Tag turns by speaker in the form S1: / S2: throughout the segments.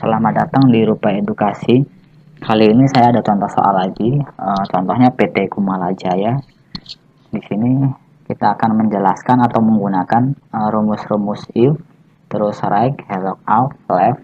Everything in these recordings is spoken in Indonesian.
S1: Selamat datang di Rupa Edukasi. Kali ini saya ada contoh soal lagi. Contohnya PT Kumala Jaya. Di sini kita akan menjelaskan atau menggunakan rumus-rumus if, terus right, look out, left.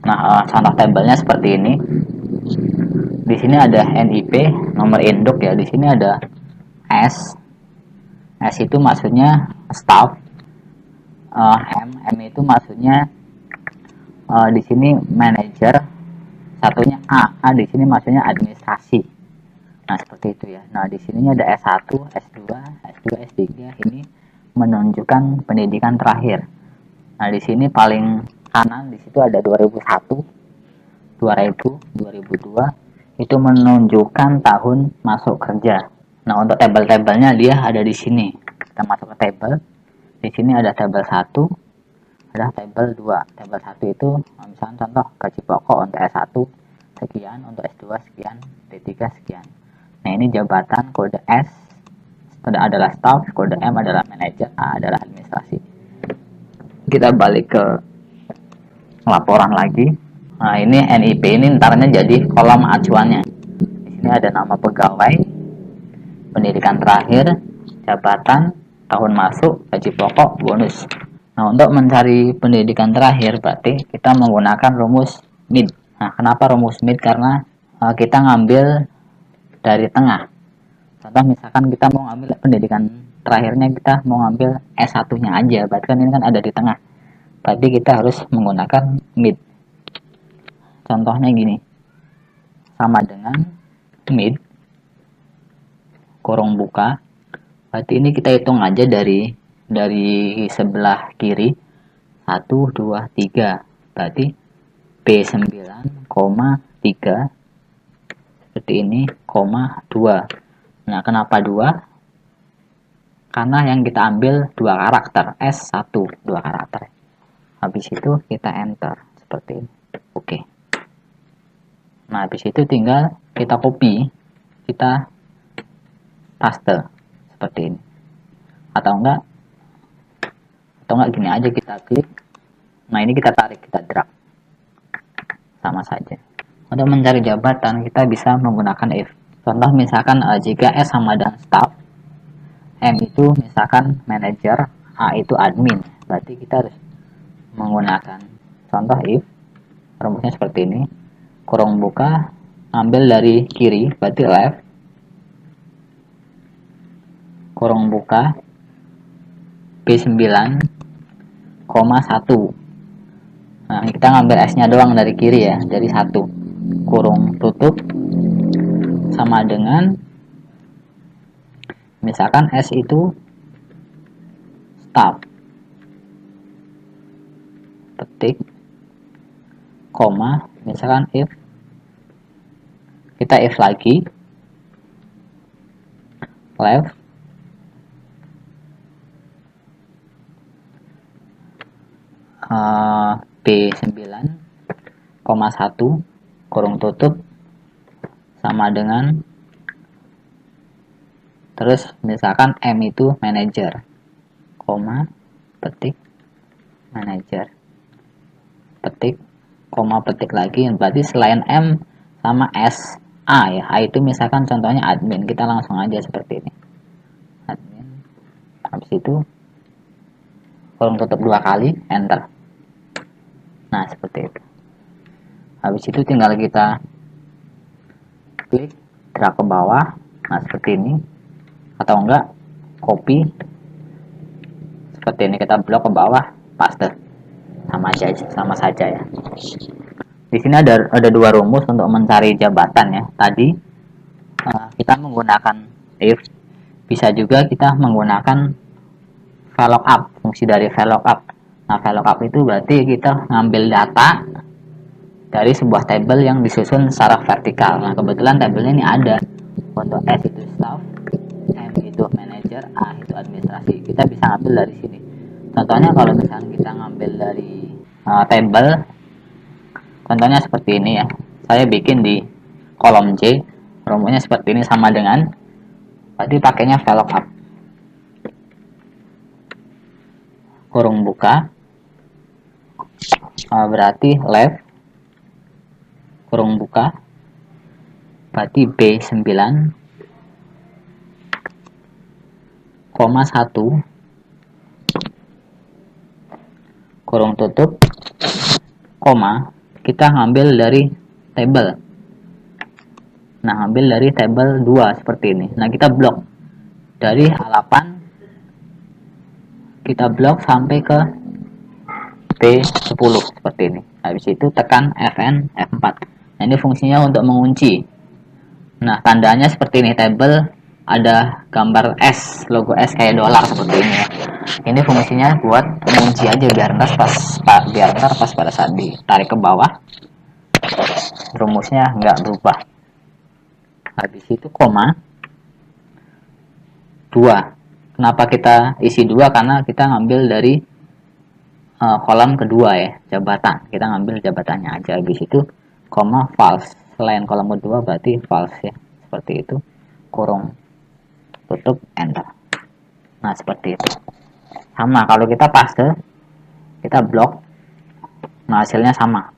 S1: Nah, contoh tabelnya seperti ini. Di sini ada NIP, nomor induk ya. Di sini ada S. S itu maksudnya staff. M itu maksudnya di sini manager, satunya A di sini maksudnya administrasi. Nah, seperti itu ya. Nah, di sini ada S1, S2, S2, S3 ini menunjukkan pendidikan terakhir. Nah, di sini paling kanan di situ ada 2001, 2000, 2002 itu menunjukkan tahun masuk kerja. Nah, untuk tabel-tabelnya dia ada di sini. Kita masuk ke tabel. Di sini ada tabel 1, ada tabel 2. Tabel 1 itu misalnya contoh gaji pokok untuk S1 sekian, untuk S2 sekian, D3 sekian. Nah, ini jabatan, kode S adalah staff, kode M adalah manajer, A adalah administrasi. Kita balik ke laporan lagi. Nah, ini NIP ini ntarnya jadi kolom acuannya. Di sini ada nama pegawai, pendidikan terakhir, jabatan, tahun masuk, gaji pokok, bonus. Nah, untuk mencari pendidikan terakhir berarti kita menggunakan rumus mid. Nah, kenapa rumus mid? Karena kita ngambil dari tengah. Contoh misalkan kita mau ngambil pendidikan terakhirnya, kita mau ngambil S1-nya aja, berarti kan ini kan ada di tengah. Berarti kita harus menggunakan mid. Contohnya gini. Sama dengan mid kurung buka. Berarti ini kita hitung aja dari sebelah kiri 1, 2, 3. Berarti B9,3 seperti ini, 2. Nah, kenapa 2? Karena yang kita ambil 2 karakter, S1, 2 karakter. Habis itu kita enter seperti ini. Oke. Nah, habis itu tinggal kita copy, kita paste seperti ini. Atau enggak gini aja, kita klik. Nah, ini kita tarik, kita drag. Sama saja. Untuk mencari jabatan kita bisa menggunakan if. Contoh misalkan jika S sama dengan staff, M itu misalkan manager, A itu admin. Berarti kita harus menggunakan contoh if. Rumusnya seperti ini. Kurung buka, ambil dari kiri, berarti left. Kurung buka, B9,1. Nah, kita ngambil S-nya doang dari kiri ya, dari 1. Kurung tutup sama dengan misalkan S itu staff. Petik koma, misalkan if, kita if lagi, left, B9,1 kurung tutup sama dengan, terus misalkan M itu manager, koma, petik manager, petik koma, petik lagi. Berarti selain M sama S, A ya. A itu misalkan contohnya admin, kita langsung aja seperti ini, admin. Habis itu kurung tutup 2 kali, enter. Nah, seperti itu. Habis itu tinggal kita klik, drag ke bawah. Nah, seperti ini. Atau enggak, copy. Seperti ini, kita blok ke bawah, paste. Sama saja ya. Di sini ada 2 rumus untuk mencari jabatan ya. Tadi kita menggunakan if. Bisa juga kita menggunakan VLOOKUP, fungsi dari VLOOKUP. Nah, VLOOKUP itu berarti kita ngambil data dari sebuah tabel yang disusun secara vertikal. Nah, kebetulan tabelnya ini ada. Untuk S itu staff, M itu manager, A itu administrasi. Kita bisa ngambil dari sini. Contohnya kalau misalnya kita ngambil dari tabel, contohnya seperti ini ya. Saya bikin di kolom C, rumusnya seperti ini sama dengan, berarti pakainya VLOOKUP. Kurung buka, berarti left, kurung buka, berarti B9, 1, kurung tutup, koma, kita ngambil dari tabel. Nah, ambil dari tabel 2 seperti ini. Nah, kita blok dari halaman, kita blok sampai ke B10 seperti ini. Habis itu tekan Fn F4. Nah, ini fungsinya untuk mengunci. Nah, tandanya seperti ini, tabel ada gambar S, logo S kayak dolar seperti ini ya. Ini fungsinya buat mengunci aja biar ntar pas pada saat ditarik ke bawah rumusnya nggak berubah. Habis itu koma 2. Kenapa kita isi 2? Karena kita ngambil dari kolom kedua ya, jabatan. Kita ngambil jabatannya aja. Habis itu koma false. Selain kolom kedua berarti false ya. Seperti itu. Kurung tutup enter. Nah, seperti itu. Sama kalau kita paste, kita blok. Nah, hasilnya sama.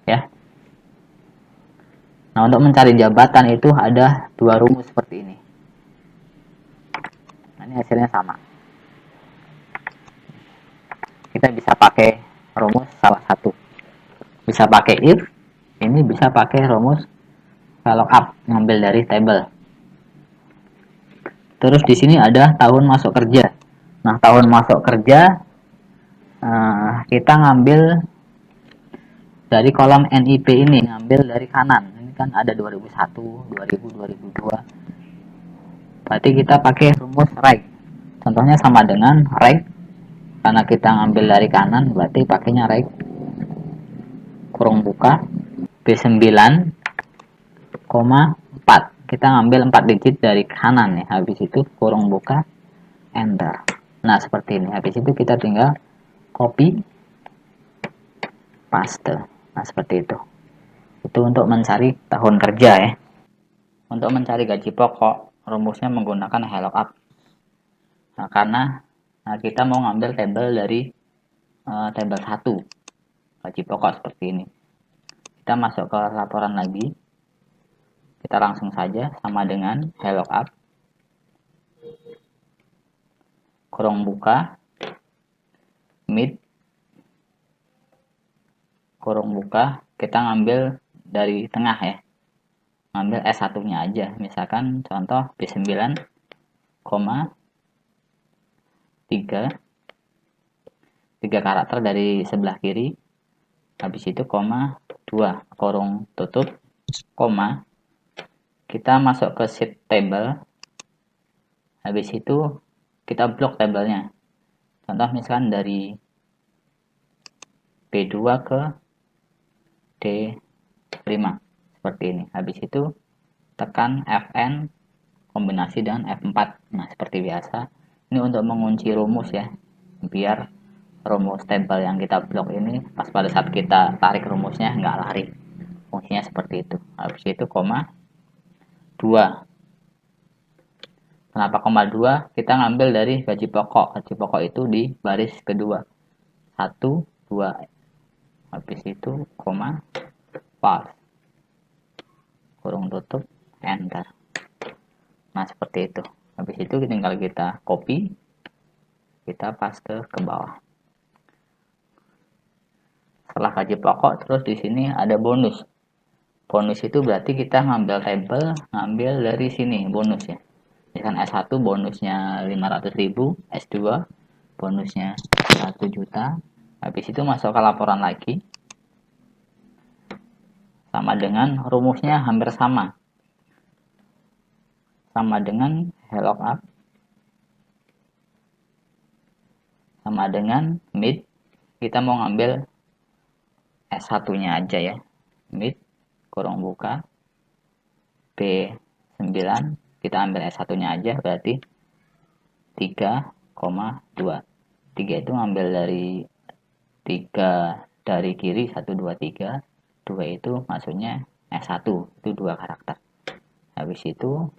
S1: Ya. Nah, untuk mencari jabatan itu ada 2 rumus seperti ini. Nah, ini hasilnya sama. Kita bisa pakai rumus salah satu. Bisa pakai if, ini bisa pakai rumus VLOOKUP, ngambil dari tabel. Terus di sini ada tahun masuk kerja. Nah, tahun masuk kerja kita ngambil dari kolom NIP ini, ngambil dari kanan. Ini kan ada 2001, 2000, 2002. Berarti kita pakai rumus right. Contohnya sama dengan right, karena kita ngambil dari kanan, berarti pakainya right. Kurung buka, B9,4. Kita ngambil 4 digit dari kanan ya. Habis itu kurung buka, enter. Nah, seperti ini. Habis itu kita tinggal copy, paste. Nah, seperti itu. Itu untuk mencari tahun kerja ya. Untuk mencari gaji pokok, rumusnya menggunakan VLOOKUP. Nah, karena kita mau ngambil tabel dari tabel 1, gaji pokok seperti ini. Kita masuk ke laporan lagi. Kita langsung saja sama dengan VLOOKUP. Kurung buka, mid, kurung buka, kita ngambil dari tengah ya. Ngambil S1 nya aja, misalkan contoh B9,3, 3 karakter dari sebelah kiri. Habis itu koma 2, kurung tutup, koma, kita masuk ke sheet table. Habis itu kita blok tabelnya. Contoh misalkan dari B2 ke D5 seperti ini. Habis itu tekan Fn kombinasi dengan F4. Nah, seperti biasa. Ini untuk mengunci rumus ya, biar rumus tabel yang kita blok ini pas pada saat kita tarik rumusnya nggak lari. Fungsinya seperti itu. Habis itu koma 2. Kenapa koma 2? Kita ngambil dari gaji pokok. Gaji pokok itu di baris kedua. 1, 2. Habis itu koma false. Kurung tutup, enter. Nah, seperti itu. Habis itu tinggal kita copy, kita paste ke bawah. Setelah gaji pokok, terus di sini ada bonus. Bonus itu berarti kita ngambil tabel, ngambil dari sini bonus ya. Misalkan S1 bonusnya 500.000, S2 bonusnya 1 juta. Habis itu masuk ke laporan lagi. Sama dengan rumusnya hampir sama. Sama dengan VLOOKUP. Sama dengan mid. Kita mau ngambil S1 nya aja ya. Mid, kurung buka, B9, kita ambil S1 nya aja, berarti 3,2. 3 itu ngambil dari 3 dari kiri, 1, 2, 3. 2 itu maksudnya S1, itu 2 karakter. Habis itu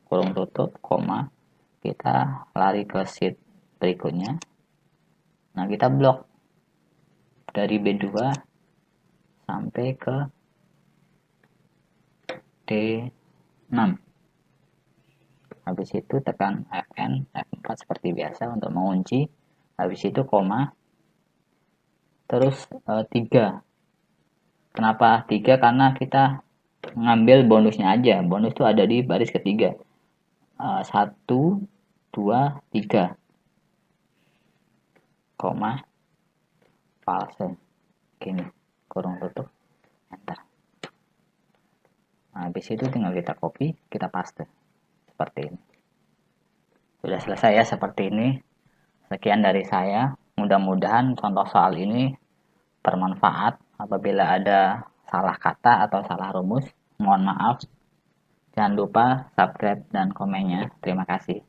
S1: kurung tutup, koma, kita lari ke sheet berikutnya. Nah, kita blok dari B2 sampai ke D6. Habis itu tekan Fn, F4 seperti biasa untuk mengunci. Habis itu koma, terus 3. Kenapa 3? Karena kita ngambil bonusnya aja. Bonus itu ada di baris ketiga. 1, 2, 3, koma, false. Gini, kurung tutup, enter. Nah, habis itu tinggal kita copy, kita paste. Seperti ini. Sudah selesai ya, seperti ini. Sekian dari saya. Mudah-mudahan contoh soal ini bermanfaat. Apabila ada salah kata atau salah rumus, mohon maaf. Jangan lupa subscribe dan komennya. Terima kasih.